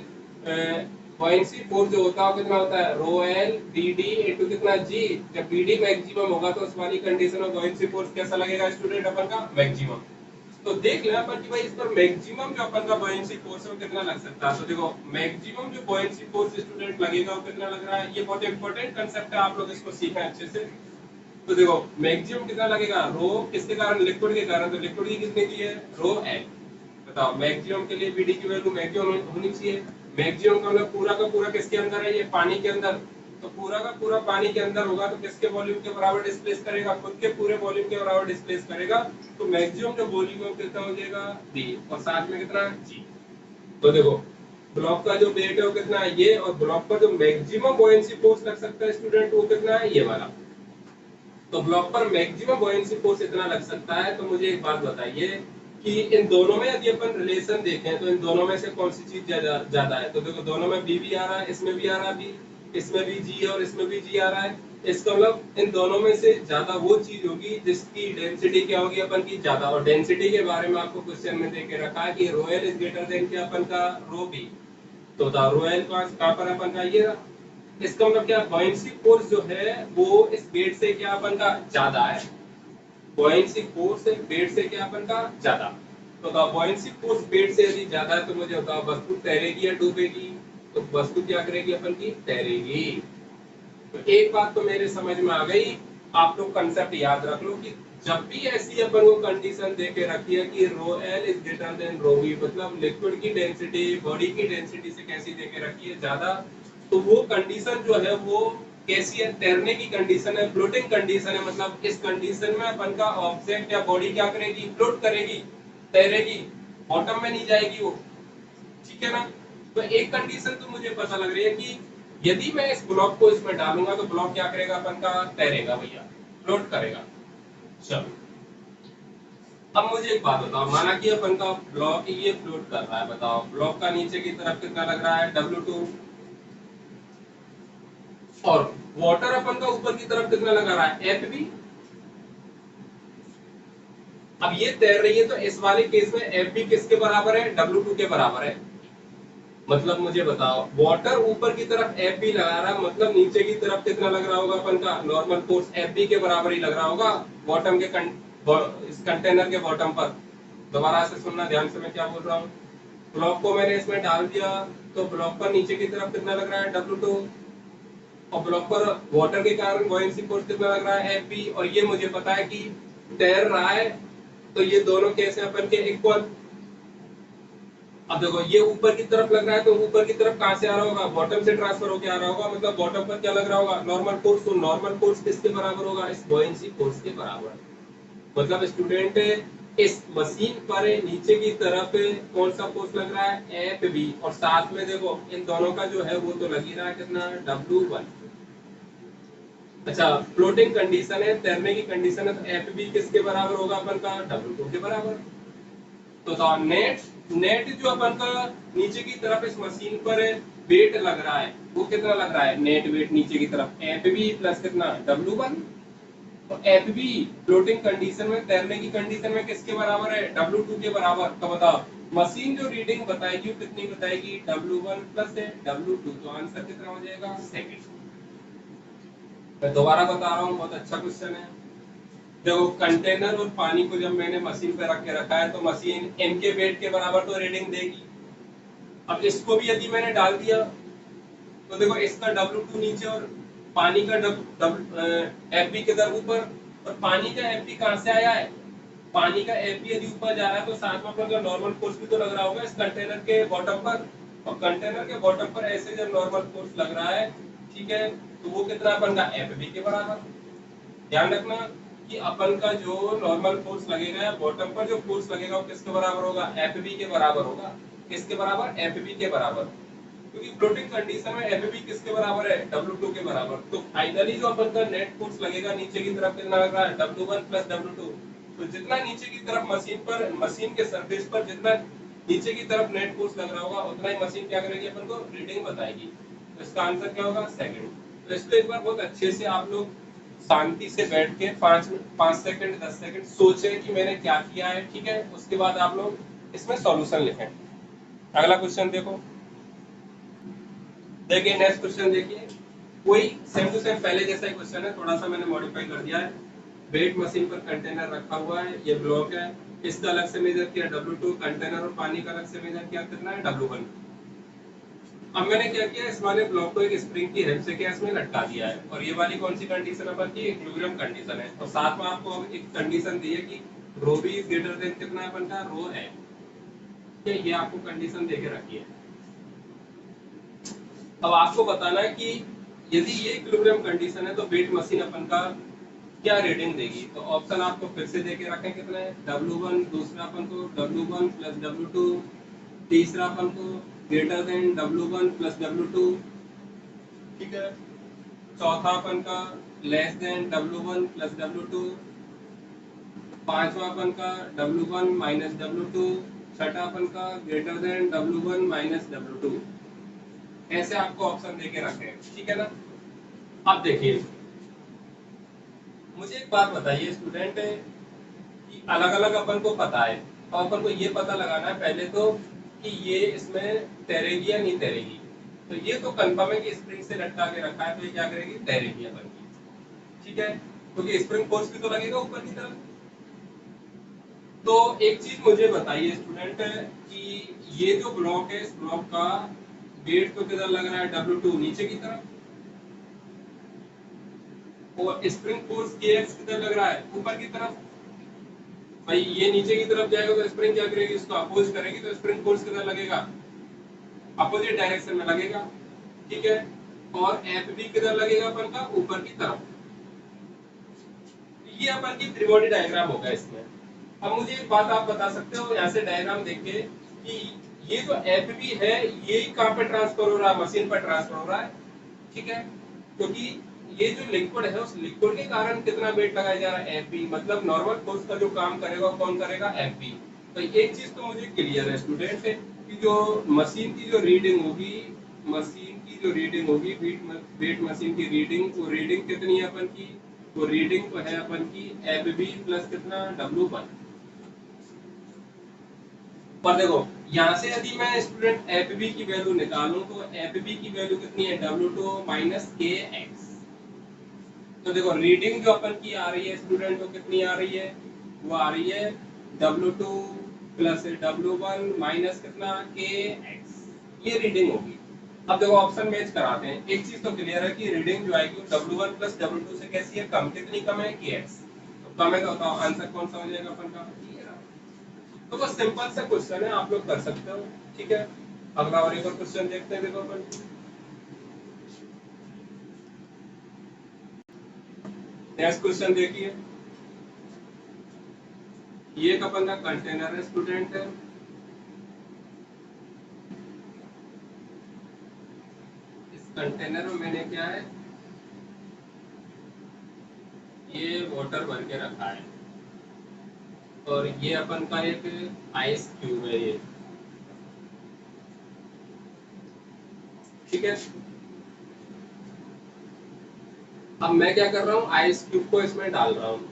बॉयंसी फोर्स जो होता है कितना होता है, rho L B D into कितना जी। जब बी डी मैक्सिमम होगा तो उस वाली कंडीशन में बॉयंसी फोर्स कैसा लगेगा स्टूडेंट, अपन का मैक्सिमम। तो देख लेना पर कि भाई इस पर मैक्सिमम जो अपन का बॉयंसी फोर्स है वो कितना लग सकता है। तो देखो मैक्सिमम जो बॉयंसी फोर्स स्टूडेंट लगेगा वो कितना लग रहा है, ये बहुत इंपॉर्टेंट कांसेप्ट है, आप लोग इसको सीखें अच्छे से। तो देखो मैक्सिमम कितना लगेगा, रो किसके कारण, लिक्विड के कारण, तो लिक्विड की कितनी दी है, रो एल। बताओ मैक्सिमम के लिए बीडी की वैल्यू मैक्सिमम होनी चाहिए, मैक्सिमम का मतलब पूरा का पूरा किसके अंदर है, ये पानी के अंदर, तो पूरा का पूरा पानी के अंदर होगा तो किसके वॉल्यूम के बराबर डिस्प्लेस करेगा, खुद के पूरे वॉल्यूम के बराबर डिस्प्लेस करेगा। तो मैक्सिमम जो वॉल्यूम है कितना हो जाएगा, बी, और साथ में कितना, जी। तो देखो ब्लॉक का जो वेट है वो कितना है, ये, और ब्लॉक पर जो मैक्सिमम बॉयंसी फोर्स लग सकता है स्टूडेंट वो कितना है, ये वाला। तो ब्लॉक पर मैक्सिमम बॉयंसी फोर्स इतना लग सकता है। तो मुझे एक बात बताइए कि इन दोनों में यदि अपन रिलेशन देखें तो इन दोनों में से कौन सी चीज ज्यादा है। तो देखो दोनों में बी भी आ रहा है, इसमें भी आ रहा है बी, इसमें भी जी है और इसमें भी जी आ रहा है। इसका मतलब इन दोनों में से ज्यादा वो चीज होगी जिसकी डेंसिटी क्या होगी अपन की, ज्यादा। और डेंसिटी के बारे में आपको क्वेश्चन में दे के रखा है कि रोयल इज ग्रेटर देन क्या, अपन का रो बी। तो द रोयल कहाँ पर अपन का, ये रहा। इसका मतलब क्या, बॉयंसी फोर्स जो है वो इस वेट से क्या अपन का ज्यादा है, बॉयंसी फोर्स वेट से क्या अपन का ज्यादा। तो बॉयंसी फोर्स वेट से यदि ज्यादा है तो मुझे बताओ वस्तु तैरेगी या डूबेगी, तो वस्तु क्या करेगी अपन की, तैरेगी। तो एक बात तो मेरे समझ में आ गई, आप लोग कंसेप्ट याद रख लो कि जब भी ऐसी अपन को कंडीशन दे के रखी है कि rho L is greater than rho V, मतलब लिक्विड की डेंसिटी बॉडी की डेंसिटी से कैसी दे के रखी है, ज्यादा, तो वो कंडीशन जो है वो कैसी है, तैरने की कंडीशन है, फ्लोटिंग कंडीशन है। मतलब इस कंडीशन में अपन का ऑब्जेक्ट या बॉडी क्या करेगी, फ्लोट करेगी, तैरेगी, बॉटम में नहीं जाएगी वो, ठीक है ना। तो एक कंडीशन तो मुझे पता लग रही है कि यदि मैं इस ब्लॉक को इसमें डालूंगा तो ब्लॉक क्या करेगा अपन का, तैरेगा भैया, फ्लोट करेगा। चलो अब मुझे एक बात बताओ, माना कि अपन का ब्लॉक ये फ्लोट कर रहा है, बताओ ब्लॉक का नीचे की तरफ कितना लग रहा है, W2, और वाटर अपन का ऊपर की तरफ कितना लगा रहा है, FB। अब ये तैर रही है तो इस वाले केस में FB किसके बराबर है, W2 के बराबर है। मतलब मुझे बताओ वाटर ऊपर की तरफ FB लगा रहा है, मतलब नीचे की तरफ कितना लग रहा होगा अपन का, नॉर्मल फोर्स FB के बराबर ही लग रहा होगा बॉटम के इस कंटेनर के बॉटम पर। दोबारा से सुनना ध्यान से मैं क्या बोल रहा हूँ। ब्लॉक को मैंने इसमें डाल दिया तो ब्लॉक पर नीचे की तरफ कितना लग रहा है, W2, और ब्लॉक पर वाटर के कारण बॉयंसी फोर्स कितना लग रहा है, FB, और ये मुझे पता है कि तैर रहा है, तो ये दोनों केस है अपन के इक्वल। अब देखो ये ऊपर की तरफ लग रहा है तो ऊपर की तरफ कहां से आ रहा होगा, बॉटम से ट्रांसफर होकर आ रहा होगा, मतलब बॉटम पर क्या लग रहा होगा, नॉर्मल फोर्स। तो नॉर्मल फोर्स किसके बराबर होगा, इस बॉयंसी फोर्स के बराबर। मतलब स्टूडेंट इस मशीन पर नीचे की तरफ कौन सा फोर्स लग रहा है, FB, और साथ में देखो इन दोनों का जो है वो तो लग ही रहा है कितना, W1। अच्छा फ्लोटिंग कंडीशन है, तैरने की कंडीशन है, तो FB किसके बराबर होगा अपन का, W2 के बराबर। तो नेट नेट जो अपन का नीचे की तरफ इस मशीन पर वेट लग रहा है वो कितना लग रहा है, नेट वेट नीचे की तरफ FB प्लस कितना, W1। तो FB फ्लोटिंग कंडीशन में, तैरने की कंडीशन में किसके बराबर है, W2 के बराबर। तो बताओ मशीन जो रीडिंग बताएगी वो कितनी बताएगी, W1 प्लस W2। तो आंसर कितना हो जाएगा, सेकंड। मैं दोबारा बता रहा हूँ, बहुत अच्छा क्वेश्चन है। देखो कंटेनर और पानी को जब मैंने मशीन पे रख के रखा है तो मशीन m के वेट के बराबर तो रीडिंग देगी। अब इसको भी यदि मैंने डाल दिया तो देखो इसका W2 नीचे और पानी का FB किधर ऊपर, और पानी का FB कहाँ से आया है, पानी का FB यदि ऊपर जा रहा है तो साथ में अपना नॉर्मल फोर्स भी तो लग रहा होगा इस कंटेनर के बॉटम पर, और कंटेनर के बॉटम पर ऐसे जब नॉर्मल फोर्स लग रहा है, ठीक है, तो वो कितना अपन का, FB के बराबर। ध्यान रखना कि अपन का जो नॉर्मल फोर्स लगेगा बॉटम पर, जो फोर्स लगेगा वो किसके बराबर होगा, FB के बराबर होगा। किसके बराबर, FB के बराबर, क्योंकि फ्लोटिंग कंडीशन में FB किसके बराबर है, W2 के बराबर। तो फाइनली जो अपन का नेट फोर्स लगेगा नीचे की तरफ कितना लग रहा है, W1 प्लस W2। तो जितना नीचे की तरफ मशीन पर, मशीन के सरफेस पर जितना नीचे की तरफ नेट फोर्स लग रहा होगा उतना ही मशीन क्या करेगी, अपन को रीडिंग बताएगी। तो इसका आंसर क्या होगा, सेकंड। तो इसको एक बार बहुत अच्छे से आप लोग शांति से बैठ के 5 सेकंड 10 सेकंड सोचे कि मैंने क्या किया है, ठीक है, उसके बाद आप लोग इसमें सॉल्यूशन लिखें। अगला क्वेश्चन देखो, देखिए नेक्स्ट क्वेश्चन देखिए, कोई सेम टू सेम पहले जैसा ही क्वेश्चन है, थोड़ा सा मैंने मॉडिफाई कर दिया है। वेट मशीन पर कंटेनर रखा हुआ है, ये ब्लॉक है, इसका अलग से मेजर किया W2, कंटेनर और पानी का अलग से मेजर किया कितना है, W1। अब मैंने क्या किया, इस वाले ब्लॉक को एक स्प्रिंग की हेल्प से क्या इसमें लटका दिया है, और ये वाली कौन सी कंडीशन अपन की, इक्विलिब्रियम कंडीशन है, और साथ में आपको एक कंडीशन दी है कि रो बी इज ग्रेटर देन कितना है अपन का, रो है। ये आपको कंडीशन देके रखी है। अब आपको बताना है कि यदि ये इक्विलिब्रियम कंडीशन है तो वेट मशीन अपन का क्या रीडिंग देगी। तो ऑप्शन आपको फिर से देके रखें, कितना है, W1, दूसरा अपन को W1 प्लस W2, तीसरा अपन को greater than W1 plus W2, ठीक है, चौथा अपन का less than W1 plus W2, पांचवा अपन का W1 माइनस W2, छठा अपन का greater than W1 minus W2। ऐसे आपको ऑप्शन देके रखे हैं, ठीक है ना। अब देखिए मुझे एक बात बताइए स्टूडेंट, कि अलग अलग अपन को पता है, और अपन को ये पता लगाना है पहले तो कि ये इसमें तैरेगी या नहीं तैरेगी। तो ये तो कंफर्म है कि स्प्रिंग से लटका के रखा है, तो ये क्या करेगी, तैरेगी अपन की, ठीक है, क्योंकि स्प्रिंग फोर्स भी तो लगेगा ऊपर की तरफ। तो एक चीज मुझे बताइए स्टूडेंट कि ये जो ब्लॉक है, इस ब्लॉक का वेट तो किधर लग रहा है, W2 नीचे की तरफ, और स्प्रिंग फोर्स KX किधर लग रहा है, ऊपर की तरफ। भाई ये नीचे की तरफ जाएगा तो स्प्रिंग क्या करेगी, उसको अपोज करेगी, तो स्प्रिंग फोर्स किधर लगेगा, अपोजिट डायरेक्शन में लगेगा, ठीक है, और FB किधर लगेगा अपन का, ऊपर की तरफ। ये अपन की फ्री बॉडी डायग्राम होगा इसमें। अब मुझे एक बात आप बता सकते हो यहाँ से डायग्राम देख के कि ये जो एफ बी है ये कहाँ पे ट्रांसफर हो रहा है, मशीन पर ट्रांसफर हो रहा है, ठीक है, क्योंकि ये जो लिक्विड है उस लिक्विड के कारण कितना वेट लगाया जा रहा है, एफ बी, मतलब नॉर्मल फोर्स का जो काम करेगा कौन करेगा, एफ बी। तो एक चीज तो मुझे क्लियर है स्टूडेंट कि जो मशीन की जो रीडिंग होगी, मशीन की जो रीडिंग होगी, वेट मशीन की रीडिंग, वो रीडिंग कितनी है अपन की, वो रीडिंग तो है अपन की एफ बी प्लस कितना, W1। पर देखो यहाँ से यदि मैं स्टूडेंट एफ बी की वैल्यू निकालूं तो एफ बी की वैल्यू कितनी है, W2 माइनस के एक्स। तो देखो रीडिंग जो अपन की आ रही है स्टूडेंट, वो कितनी आ रही है, वो आ रही है W2 प्लस W1 माइनस कितना, के एक्स, ये रीडिंग होगी। अब देखो ऑप्शन मैच कराते हैं, एक चीज तो क्लियर है कि रीडिंग जो आएगी W1 प्लस W2 से कैसी है, कम, कितनी कम है, के एक्स। तो कम है तो बताओ आंसर कौन सा हो जाएगा अपन का, तो बस सिंपल सा क्वेश्चन है, आप लोग कर सकते हो, ठीक है। अगला और एक और क्वेश्चन देखते हैं, देखो अपन नेक्स्ट क्वेश्चन देखिए। ये एक अपन का कंटेनर है स्टूडेंट है, इस कंटेनर में मैंने क्या है, ये वाटर भर के रखा है और ये अपन का एक आइस क्यूब है ये, ठीक है। अब मैं क्या कर रहा हूँ, आइस क्यूब को इसमें डाल रहा हूँ।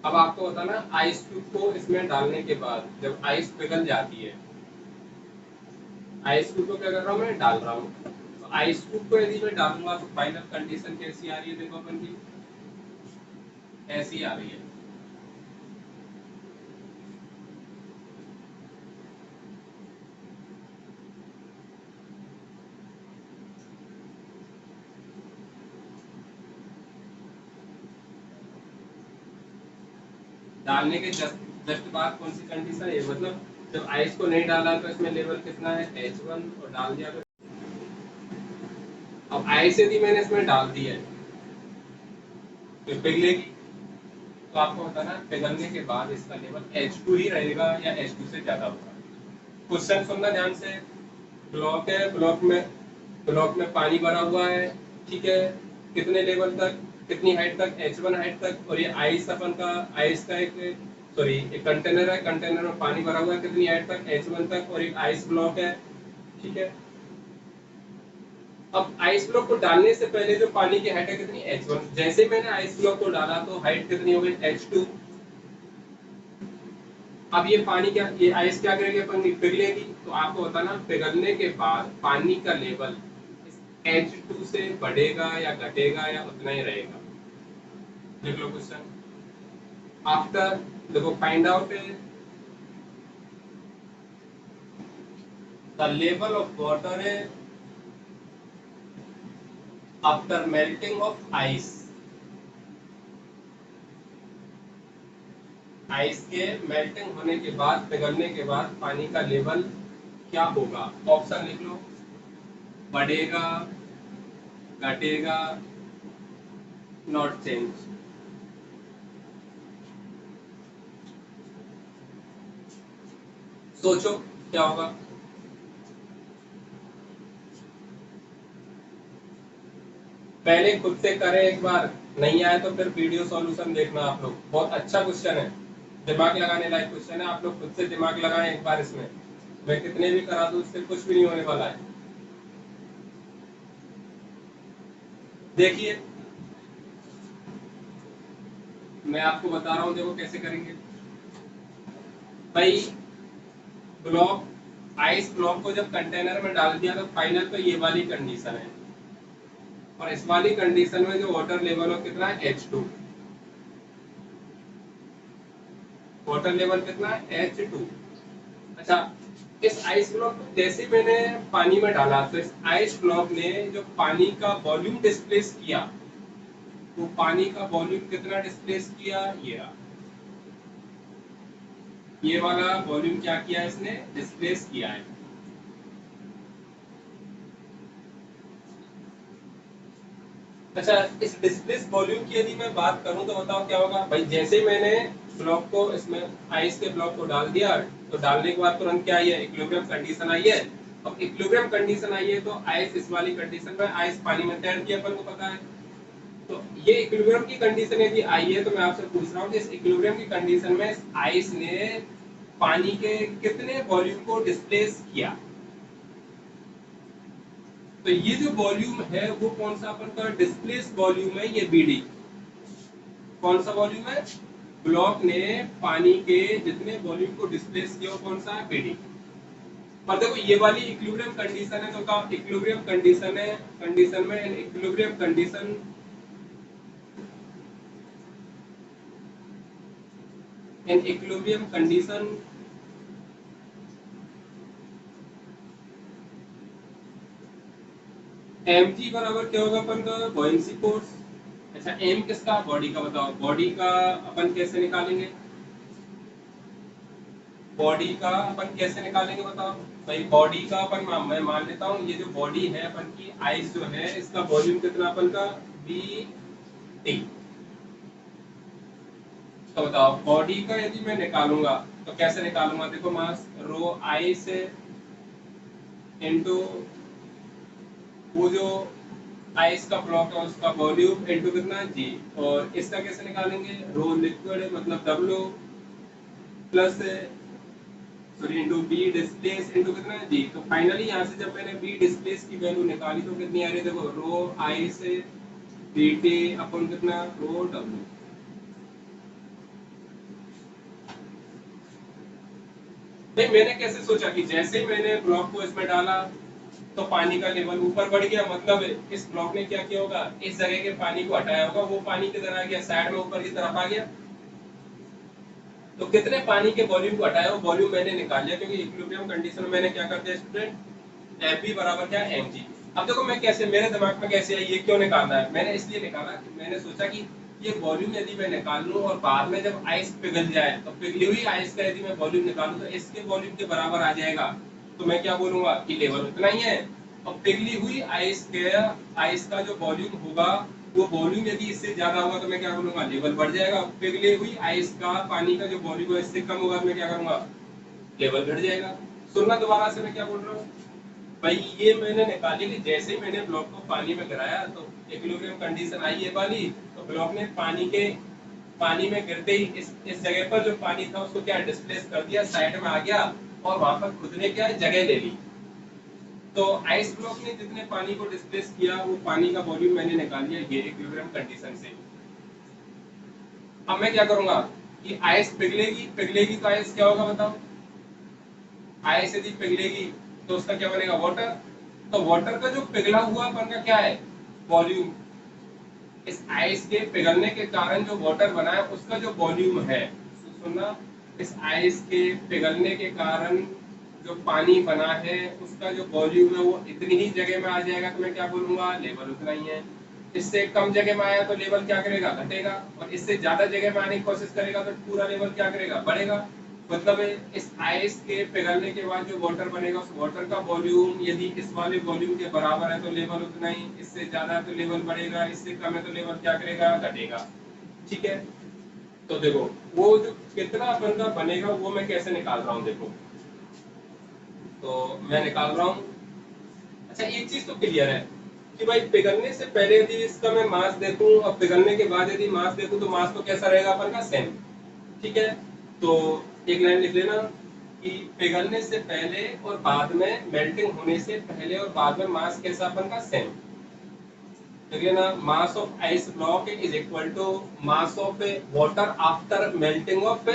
अब आपको बताना, आइस क्यूब को इसमें डालने के बाद जब आइस पिघल जाती है, आइस क्यूब को क्या कर रहा हूँ, मैं डाल रहा हूँ। तो आइस क्यूब को यदि मैं डालूंगा तो फाइनल कंडीशन कैसी आ रही है, देखो अपन की ऐसी आ रही है। डालने के जस्ट जस्ट बाद कौन सी कंडीशन है, मतलब जब आइस को नहीं डाला तो इसमें लेवल कितना है, H1, और डाल दिया तो अब आइस यदि मैंने इसमें डाल दी है तो पिघलेगी। तो आपको बताना पिघलने के बाद इसका लेवल H2 ही रहेगा या H2 से ज्यादा होगा। क्वेश्चन सुनना ध्यान से। ब्लॉक है, ब्लॉक में पानी भरा हुआ है, ठीक है, कितने लेवल तक, कितनी हाइट तक, H1 हाइट तक, और ये आइस अपन का, आइस का एक, सॉरी एक कंटेनर है, कंटेनर में पानी भरा हुआ है कितनी हाइट तक, H1 तक, और एक आइस ब्लॉक है, ठीक है। अब आइस ब्लॉक को डालने से पहले जो पानी की हाइट है कितनी, H1, जैसे मैंने आइस ब्लॉक को डाला तो हाइट कितनी हो गई, H2। अब ये पानी क्या, ये आइस क्या करेगी, अपन पिघलेगी। तो आपको बताना पिघलने के बाद पानी का लेवल H2 से बढ़ेगा या घटेगा या उतना ही रहेगा। देख लो क्वेश्चन। आफ्टर, देखो find out the level of water है after melting of ice. Ice के मेल्टिंग होने के बाद, पिघलने के बाद पानी का लेवल क्या होगा। ऑप्शन लिख लो, बढ़ेगा, घटेगा, नॉट चेंज। सोचो क्या होगा। पहले खुद से करें एक बार, नहीं आए तो फिर वीडियो सॉल्यूशन देखना आप लोग, बहुत अच्छा क्वेश्चन है, दिमाग लगाने लायक क्वेश्चन है। आप लोग खुद से दिमाग लगाएं एक बार इसमें, मैं कितने भी करा दूं इससे कुछ भी नहीं होने वाला है। देखिए मैं आपको बता रहा हूँ, देखो कैसे करेंगे भाई। ब्लॉक, आइस ब्लॉक को जब कंटेनर में डाल दिया तो फाइनल तो ये वाली कंडीशन है, और इस वाली कंडीशन में जो वाटर लेवल हो कितना है, H2। वाटर लेवल कितना है, H2। अच्छा, इस आइस ब्लॉक को जैसे मैंने पानी में डाला तो इस आइस ब्लॉक ने जो पानी का वॉल्यूम डिस्प्लेस किया, तो पानी का वॉल्यूम कितना डिस्प्लेस किया, ये वाला वॉल्यूम क्या किया इसने, डिस्प्लेस किया है। अच्छा, इस डिस्प्लेस वॉल्यूम की यदि मैं बात करूं तो बताओ क्या होगा भाई, जैसे मैंने ब्लॉक को इसमें आइस के ब्लॉक को डाल दिया, तो डालने के बाद तुरंत क्या आई है, इक्विलिब्रियम कंडीशन आई है। अब इक्विलिब्रियम कंडीशन आई है तो आइस इस वाली कंडीशन में, आइस पानी में तैरती है, अपन को पता है। तो ये इक्विलिब्रियम की कंडीशन यदि आई है तो मैं आपसे पूछ रहा हूँ कि इस इक्विलिब्रियम की कंडीशन में इस आइस ने पानी के कितने वॉल्यूम को डिस्प्लेस किया। तो ये जो वॉल्यूम है वो कौन सा अपन का डिस्प्लेस वॉल्यूम है, ये बीडी। कौन सा वॉल्यूम है, ब्लॉक ने पानी के जितने वॉल्यूम को डिस्प्लेस किया वो कौन सा है, बीडी। पर देखो ये वाली इक्विलिब्रियम कंडीशन है, तो का इक्विलिब्रियम कंडीशन है, कंडीशन में equilibrium condition in equilibrium condition mg बराबर क्या होगा अपन का, बॉयंसी फोर्स। अच्छा m किसका, बॉडी का, बताओ बॉडी का अपन कैसे निकालेंगे, बॉडी का अपन कैसे निकालेंगे बताओ भाई। बॉडी का अपन मैं मान लेता हूँ ये जो बॉडी है अपन की आइस जो है, इसका वॉल्यूम कितना अपन का, बी टी। तो बताओ बॉडी का यदि मैं निकालूंगा तो कैसे निकालूंगा, देखो मास रो आइस इनटू वो जो आइस का ब्लॉक है उसका वॉल्यूम इनटू कितना जी। और इसका कैसे निकालेंगे, रो लिक्विड मतलब W plus sorry into B displace into कितना है जी। तो फाइनली यहाँ से जब मैंने बी डिस्प्लेस की वैल्यू निकाली तो कितनी आ रही है, देखो रो आई से बी टी अपन कितना, रो डब्ल्यू। भाई मैंने कैसे सोचा कि जैसे ही मैंने ब्लॉक को इसमें डाला तो पानी का लेवल ऊपर बढ़ गया, मतलब इस ब्लॉक ने क्या किया होगा, इस जगह के पानी को हटाया होगा, वो पानी किधर आ गया, साइड में ऊपर की तरफ आ गया। तो कितने पानी के वॉल्यूम को हटाया, वो वॉल्यूम मैंने निकाल लिया, क्योंकि इक्विलिब्रियम कंडीशन में मैंने क्या कर दिया स्टूडेंट, एफ बी बराबर क्या है, एम जी। अब देखो मैं कैसे, मेरे दिमाग में कैसे है, ये क्यों निकालना है, मैंने इसलिए निकाला कि मैंने सोचा कि ये वॉल्यूम यदि मैं निकाल लूं और बाद में जब आइस पिघल जाए तो पिघली हुई आइस का यदि मैं वॉल्यूम निकालूं तो इसके वॉल्यूम के बराबर आ जाएगा, तो मैं क्या बोलूंगा कि लेवल उतना ही है। और पिघली हुई आइस का जो वॉल्यूम होगा, वो वॉल्यूम यदि इससे ज्यादा होगा तो मैं क्या बोलूंगा, लेवल बढ़ जाएगा। पिघली हुई आइस का पानी का जो वॉल्यूम है इससे कम होगा तो मैं क्या करूंगा, लेवल घट जाएगा। सुनना दोबारा से मैं क्या बोल रहा हूँ भाई, ये मैंने निकाली कि जैसे ही मैंने ब्लॉक को पानी में गिराया तो इक्विलिब्रियम कंडीशन आई है वाली, तो ब्लॉक ने पानी में गिरते ही इस जगह पर जो पानी था उसको क्या डिस्प्लेस कर दिया, साइड में आ गया, और वहां पर खुद ने क्या जगह ले ली। तो आइस ब्लॉक ने जितने पानी को डिस्प्लेस किया वो पानी का वॉल्यूम मैंने निकाल लिया ये इक्विलिब्रियम कंडीशन से। अब मैं क्या करूंगा कि आइस पिघलेगी, पिघलेगी तो आइस क्या होगा बताओ, आइस यदि पिघलेगी तो उसका क्या बनेगा, वाटर। तो वाटर का जो पिघला हुआ अपन का क्या है, वॉल्यूम। इस आइस के पिघलने के कारण जो वाटर बना है उसका जो वॉल्यूम है, सुनना, इस आइस के पिघलने के कारण जो पानी बना है उसका जो वॉल्यूम है वो इतनी ही जगह में आ जाएगा, तो मैं क्या बोलूंगा, लेवल उतना ही है। इससे कम जगह में आया तो लेवल क्या करेगा, घटेगा। और इससे ज्यादा जगह में आने की कोशिश करेगा तो पूरा लेवल क्या करेगा, बढ़ेगा। मतलब इस आइस के पिघलने के बाद जो वाटर बनेगा उस वाटर का वॉल्यूम यदि इस वाले वॉल्यूम के बराबर है तो लेवल उतना ही, इससे ज्यादा है तो लेवल बढ़ेगा, इससे कम है तो लेवल क्या करेगा, घटेगा। ठीक है। तो देखो वो जो कितना अपन का बनेगा वो मैं कैसे निकाल रहा हूँ, देखो तो मैं निकाल रहा हूँ। अच्छा एक चीज तो क्लियर है कि भाई पिघलने से पहले यदि इसका मैं मास देखूं और पिघलने के बाद यदि मास देखूं तो मास तो कैसा रहेगा अपन का, सेम। ठीक है। तो एक लाइन लिख लेना कि पिघलने से पहले और बाद में, मेल्टिंग होने से पहले और बाद में मास कैसा अपन का, सेम। लिख लेना, mass of ice block is equal to mass of water after melting of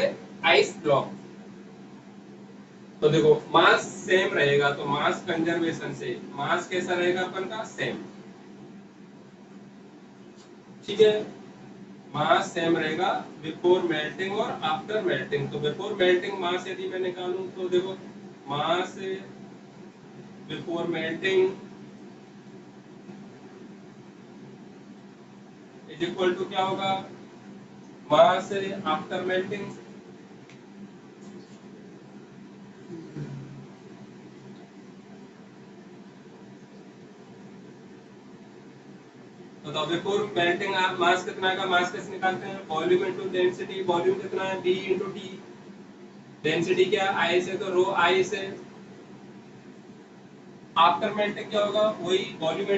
ice block. तो देखो मास सेम रहेगा तो मास कंजर्वेशन से मास कैसा रहेगा अपन का, सेम। ठीक है। मास सेम रहेगा बिफोर मेल्टिंग और आफ्टर मेल्टिंग। तो बिफोर मेल्टिंग मास यदि मैं निकालूं तो देखो mass before melting is equal to क्या होगा, मास आफ्टर मेल्टिंग। बताओ बिफोर मेल्टिंग मास कितना का मास कैसे निकालते हैं, वॉल्यूम इनटू डेंसिटी, वॉल्यूम कितना है V इनटू T, डेंसिटी क्या आई से तो रो आई से, आफ्टर मेल्टिंग क्या होगा वही वॉल्यूम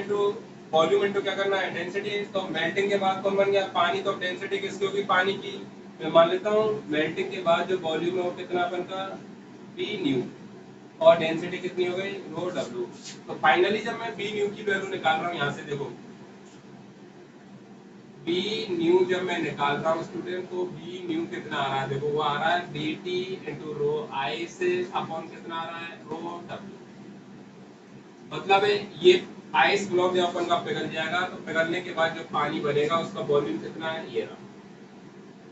इनटू क्या करना है डेंसिटी, तो मेल्टिंग के बाद कौन बन गया पानी, तो डेंसिटी किसकी होगी पानी की, मैं मान लेता हूँ मेल्टिंग के बाद जो वॉल्यूम है वो कितना अपन का V न्यू, और डेंसिटी कितनी हो गई रो W। तो फाइनली जब मैं V न्यू की वैल्यू निकाल रहा हूँ यहाँ से देखो V न्यू जब मैं निकाल रहा हूँ स्टूडेंट, तो V न्यू कितना आ रहा है देखो, वो आ रहा है dt इंटू रो आई से अपॉन कितना आ रहा है रो W। मतलब है ये आइस ब्लॉक जब अपन का पिघल जाएगा तो पिघलने के बाद जो पानी बनेगा उसका वॉल्यूम कितना है ये रहा।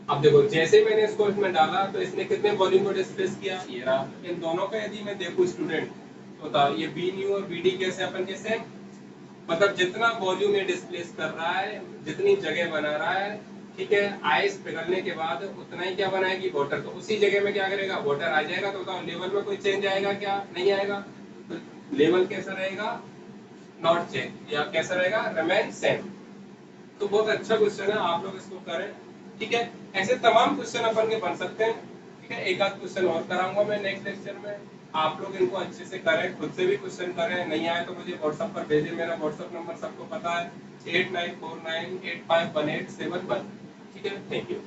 अब देखो जैसे मैंने इसको इसमें डाला तो इसने कितने वॉल्यूम को डिस्प्लेस किया ये रहा। इन दोनों का यदि मैं देखूं स्टूडेंट तो बताओ ये बी न्यू और बी डी कैसे अपन के सेम, मतलब जितना वॉल्यूम ये डिस्प्लेस कर रहा है जितनी जगह बना रहा है, ठीक है, आइस पिघलने के बाद उतना ही क्या बनाएगी वाटर, तो उसी जगह में क्या करेगा वाटर आ जाएगा। तो बताओ लेवल में कोई चेंज आएगा क्या, नहीं आएगा, तो लेवल कैसा रहेगा नॉट चेंज, या कैसा रहेगा रिमेन सेम। तो बहुत अच्छा क्वेश्चन है, आप लोग इसको करें, ठीक है। ऐसे तमाम क्वेश्चन अपन के बन सकते हैं, ठीक है। एक आध क्वेश्चन और कराऊंगा मैं नेक्स्ट लेक्चर में, आप लोग इनको अच्छे से करें, खुद से भी क्वेश्चन करें, नहीं आए तो मुझे व्हाट्सएप पर भेजें, मेरा व्हाट्सएप नंबर सबको पता है 8949851871, ठीक है। Thank you.